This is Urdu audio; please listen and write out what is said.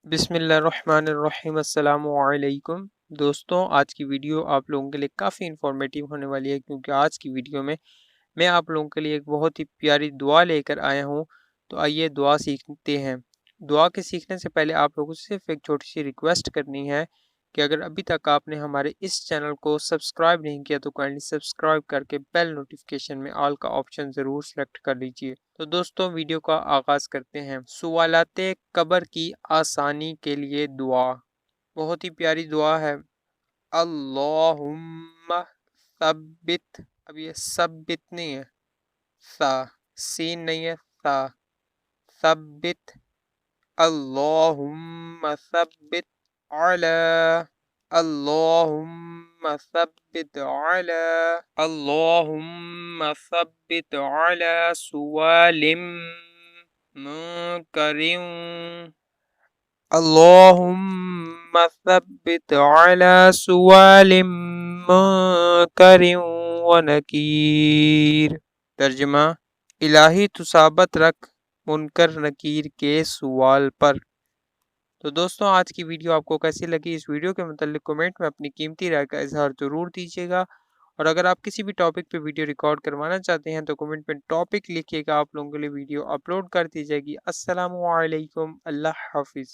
بسم اللہ الرحمن الرحیم۔ السلام علیکم دوستوں، آج کی ویڈیو آپ لوگوں کے لیے کافی انفارمیٹیو ہونے والی ہے، کیونکہ آج کی ویڈیو میں آپ لوگوں کے لیے ایک بہت ہی پیاری دعا لے کر آیا ہوں۔ تو آئیے دعا سیکھتے ہیں۔ دعا کے سیکھنے سے پہلے آپ لوگوں سے صرف ایک چھوٹی سی ریکویسٹ کرنی ہے کہ اگر ابھی تک آپ نے ہمارے اس چینل کو سبسکرائب نہیں کیا تو کائنڈلی سبسکرائب کر کے بیل نوٹیفیکیشن میں آل کا آپشن ضرور سلیکٹ کر لیجئے۔ تو دوستوں، ویڈیو کا آغاز کرتے ہیں۔ سوالات قبر کی آسانی کے لیے دعا۔ بہت ہی پیاری دعا ہے۔ اللہم ثبت، اب یہ ثبت نہیں ہے، سین نہیں ہے، ثبت، اللہم ثبت علی، اللہم ثبت علی، اللہم ثبت علی سوال منکر، اللہم ثبت علی سوال منکر ونکیر۔ ترجمہ: الہی تو ثابت رکھ منکر نکیر کے سوال پر۔ تو دوستوں، آج کی ویڈیو آپ کو کیسی لگی؟ اس ویڈیو کے متعلق کمنٹ میں اپنی قیمتی رائے کا اظہار ضرور دیجیے گا، اور اگر آپ کسی بھی ٹاپک پہ ویڈیو ریکارڈ کروانا چاہتے ہیں تو کمنٹ میں ٹاپک لکھیے گا، آپ لوگوں کے لیے ویڈیو اپلوڈ کر دی جائے گی۔ السلام علیکم، اللہ حافظ۔